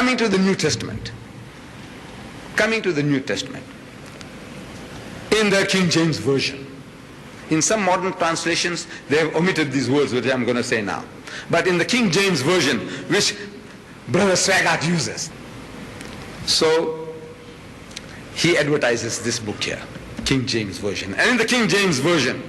Coming to the New Testament. Coming to the New Testament. In the King James Version. In some modern translations, they have omitted these words which I'm going to say now. But in the King James Version, which Brother Swaggart uses, so he advertises this book here, King James Version. And in the King James Version,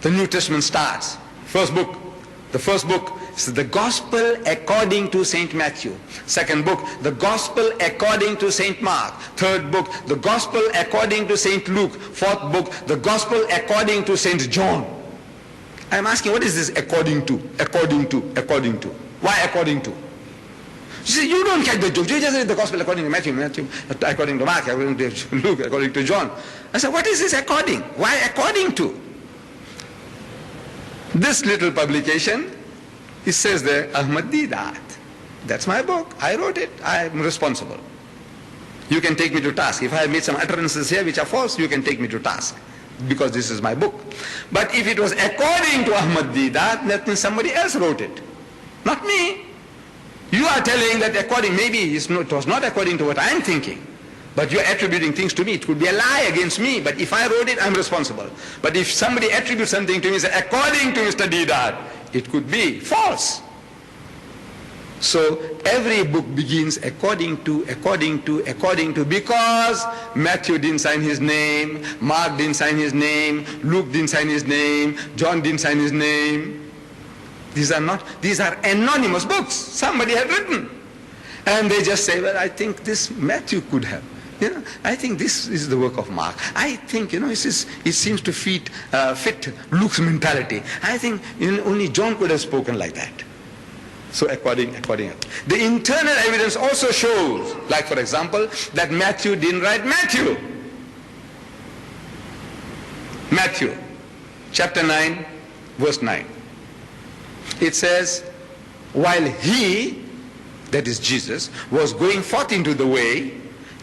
the New Testament starts. The first book is the Gospel according to St. Matthew. Second book, the Gospel according to St. Mark. Third book, the Gospel according to St. Luke. Fourth book, the Gospel according to St. John. I'm asking, what is this according to? According to, according to. Why according to? You see, you don't catch the joke. You just read the Gospel according to Matthew, according to Mark, according to Luke, according to John. I said, what is this according? Why according to? This little publication, it says there, Ahmed Deedat. That's my book. I wrote it. I am responsible. You can take me to task. If I have made some utterances here which are false, you can take me to task, because this is my book. But if it was according to Ahmed Deedat, that means somebody else wrote it, not me. You are telling that according, maybe it was not according to what I am thinking, but you are attributing things to me. It could be a lie against me, but if I wrote it, I am responsible. But if somebody attributes something to me, say, according to Mr. Deedat, it could be false. So every book begins according to, because Matthew didn't sign his name, Mark didn't sign his name, Luke didn't sign his name, John didn't sign his name. These are anonymous books somebody had written. And they just say, well, I think this Matthew could have. I think this is the work of Mark. I think, it seems to fit Luke's mentality. I think only John could have spoken like that. So according. The internal evidence also shows, like for example, that Matthew didn't write Matthew. Matthew, chapter 9, verse 9. It says, while he, that is Jesus, was going forth into the way,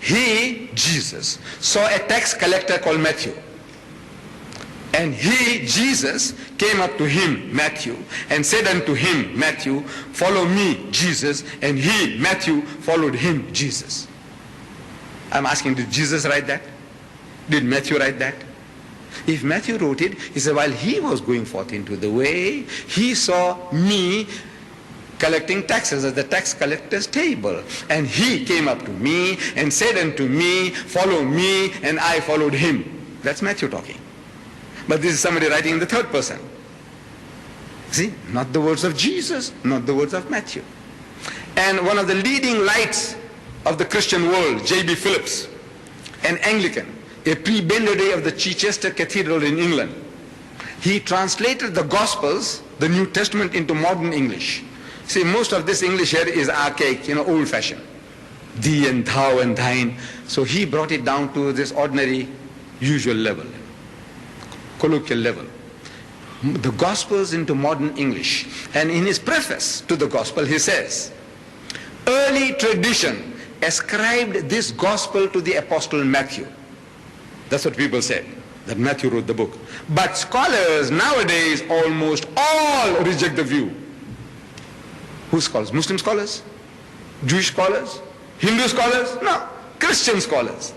he, Jesus, saw a tax collector called Matthew. And he, Jesus, came up to him, Matthew, and said unto him, Matthew, follow me, Jesus. And he, Matthew, followed him, Jesus. I'm asking, did Jesus write that? Did Matthew write that? If Matthew wrote it, he said, while he was going forth into the way, he saw me collecting taxes at the tax collector's table. And he came up to me and said unto me, follow me, and I followed him. That's Matthew talking. But this is somebody writing in the third person. See, not the words of Jesus, not the words of Matthew. And one of the leading lights of the Christian world, J.B. Phillips, an Anglican, a prebendary of the Chichester Cathedral in England, he translated the Gospels, the New Testament, into modern English. See, most of this English here is archaic, old-fashioned. Thee and thou and thine. So he brought it down to this ordinary, usual level, colloquial level. The Gospels into modern English. And in his preface to the Gospel, he says, early tradition ascribed this Gospel to the Apostle Matthew. That's what people said, that Matthew wrote the book. But scholars nowadays almost all reject the view. Who scholars? Muslim scholars? Jewish scholars? Hindu scholars? No. Christian scholars.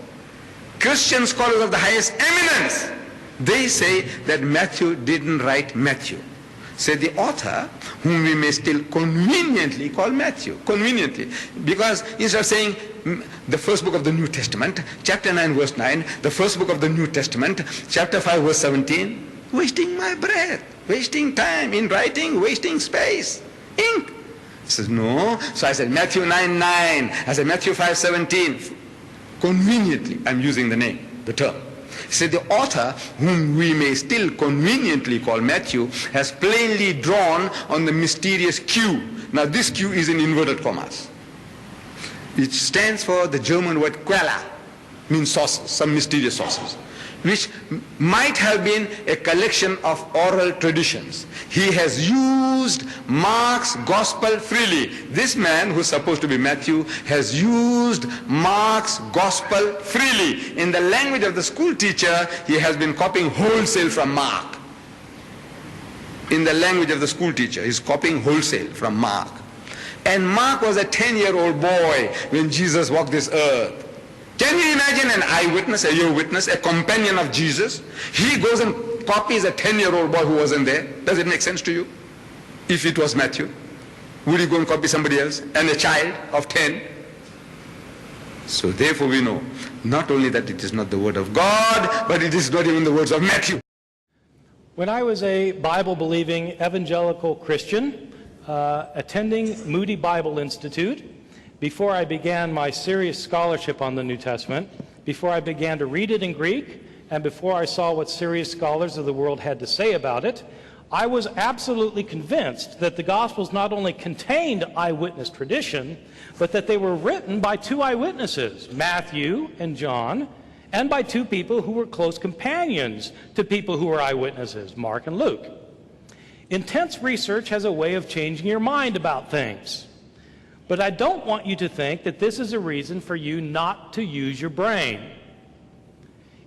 Christian scholars of the highest eminence. They say that Matthew didn't write Matthew. Say the author, whom we may still conveniently call Matthew. Conveniently. Because instead of saying the first book of the New Testament, chapter 9, verse 9, the first book of the New Testament, chapter 5, verse 17, wasting my breath, wasting time in writing, wasting space, ink. He says, no. So I said Matthew 9, 9. I said Matthew 5, 17. Conveniently, I'm using the name, the term. He said the author, whom we may still conveniently call Matthew, has plainly drawn on the mysterious Q. Now this Q is in inverted commas. It stands for the German word Quella, means sources, some mysterious sources, which might have been a collection of oral traditions. He has used Mark's gospel freely. This man, who's supposed to be Matthew, has used Mark's gospel freely. In the language of the school teacher, he has been copying wholesale from Mark. In the language of the school teacher, he's copying wholesale from Mark. And Mark was a 10-year-old boy when Jesus walked this earth. Can you imagine an eyewitness, a ear witness, a companion of Jesus? He goes and copies a 10-year-old boy who wasn't there. Does it make sense to you? If it was Matthew, would he go and copy somebody else? And a child of 10? So therefore we know not only that it is not the word of God, but it is not even the words of Matthew. When I was a Bible-believing evangelical Christian, attending Moody Bible Institute, before I began my serious scholarship on the New Testament, before I began to read it in Greek, and before I saw what serious scholars of the world had to say about it, I was absolutely convinced that the Gospels not only contained eyewitness tradition, but that they were written by two eyewitnesses, Matthew and John, and by two people who were close companions to people who were eyewitnesses, Mark and Luke. Intense research has a way of changing your mind about things. But I don't want you to think that this is a reason for you not to use your brain.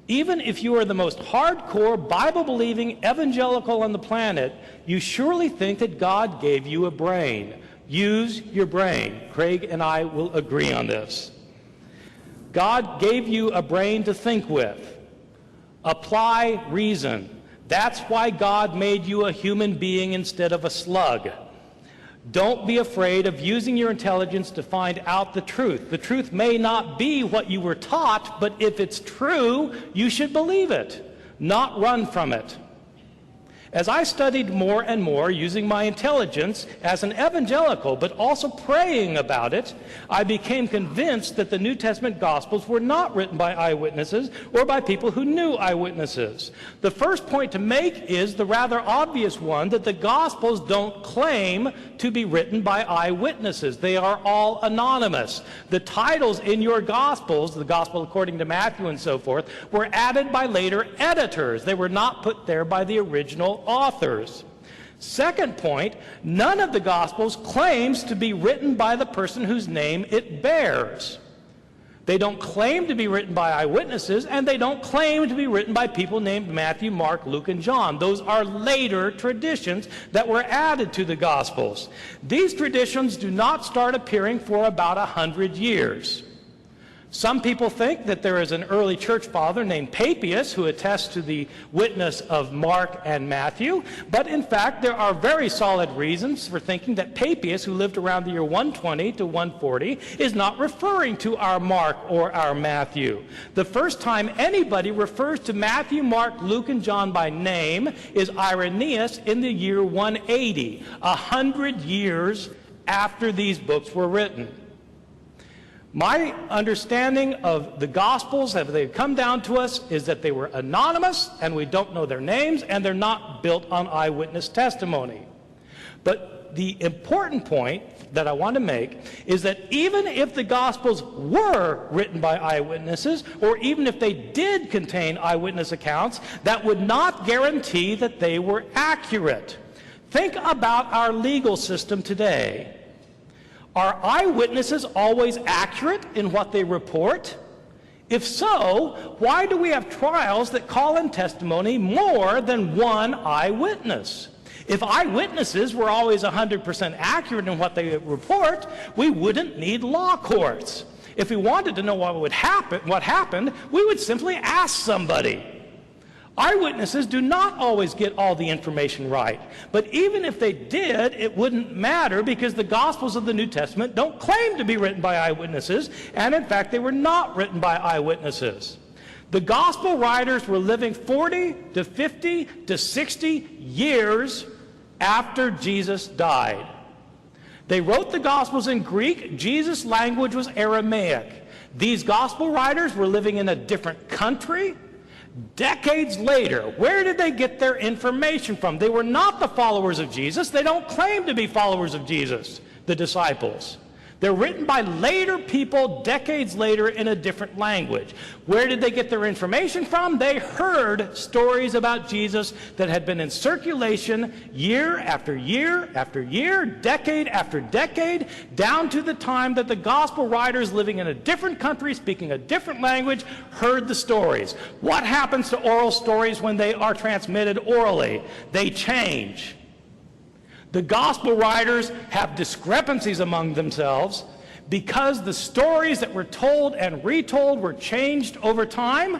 Even if you are the most hardcore, Bible-believing evangelical on the planet, you surely think that God gave you a brain. Use your brain. Craig and I will agree on this. God gave you a brain to think with. Apply reason. That's why God made you a human being instead of a slug. Don't be afraid of using your intelligence to find out the truth. The truth may not be what you were taught, but if it's true, you should believe it, not run from it. As I studied more and more using my intelligence as an evangelical, but also praying about it, I became convinced that the New Testament Gospels were not written by eyewitnesses or by people who knew eyewitnesses. The first point to make is the rather obvious one that the Gospels don't claim to be written by eyewitnesses. They are all anonymous. The titles in your Gospels, the Gospel according to Matthew and so forth, were added by later editors. They were not put there by the original authors. Second point, none of the Gospels claims to be written by the person whose name it bears. They don't claim to be written by eyewitnesses, and they don't claim to be written by people named Matthew, Mark, Luke, and John. Those are later traditions that were added to the Gospels. These traditions do not start appearing for about 100 years. Some people think that there is an early church father named Papias who attests to the witness of Mark and Matthew, but in fact there are very solid reasons for thinking that Papias, who lived around the year 120 to 140, is not referring to our Mark or our Matthew. The first time anybody refers to Matthew, Mark, Luke, and John by name is Irenaeus in the year 180, 100 years after these books were written. My understanding of the Gospels, as they come down to us, is that they were anonymous, and we don't know their names, and they're not built on eyewitness testimony. But the important point that I want to make is that even if the Gospels were written by eyewitnesses, or even if they did contain eyewitness accounts, that would not guarantee that they were accurate. Think about our legal system today. Are eyewitnesses always accurate in what they report? If so, why do we have trials that call in testimony more than one eyewitness? If eyewitnesses were always 100% accurate in what they report, we wouldn't need law courts. If we wanted to know what happened, we would simply ask somebody. Eyewitnesses do not always get all the information right, but even if they did, it wouldn't matter because the Gospels of the New Testament don't claim to be written by eyewitnesses, and in fact they were not written by eyewitnesses. The Gospel writers were living 40 to 50 to 60 years after Jesus died. They wrote the Gospels in Greek. Jesus' language was Aramaic. These Gospel writers were living in a different country. Decades later, where did they get their information from? They were not the followers of Jesus. They don't claim to be followers of Jesus, the disciples. They're written by later people decades later in a different language. Where did they get their information from? They heard stories about Jesus that had been in circulation year after year after year, decade after decade, down to the time that the gospel writers living in a different country, speaking a different language, heard the stories. What happens to oral stories when they are transmitted orally? They change. The gospel writers have discrepancies among themselves because the stories that were told and retold were changed over time,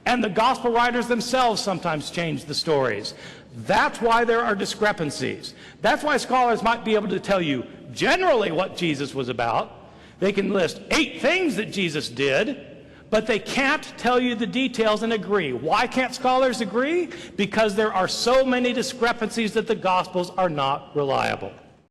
and the gospel writers themselves sometimes changed the stories. That's why there are discrepancies. That's why scholars might be able to tell you generally what Jesus was about. They can list 8 things that Jesus did, but they can't tell you the details and agree. Why can't scholars agree? Because there are so many discrepancies that the Gospels are not reliable.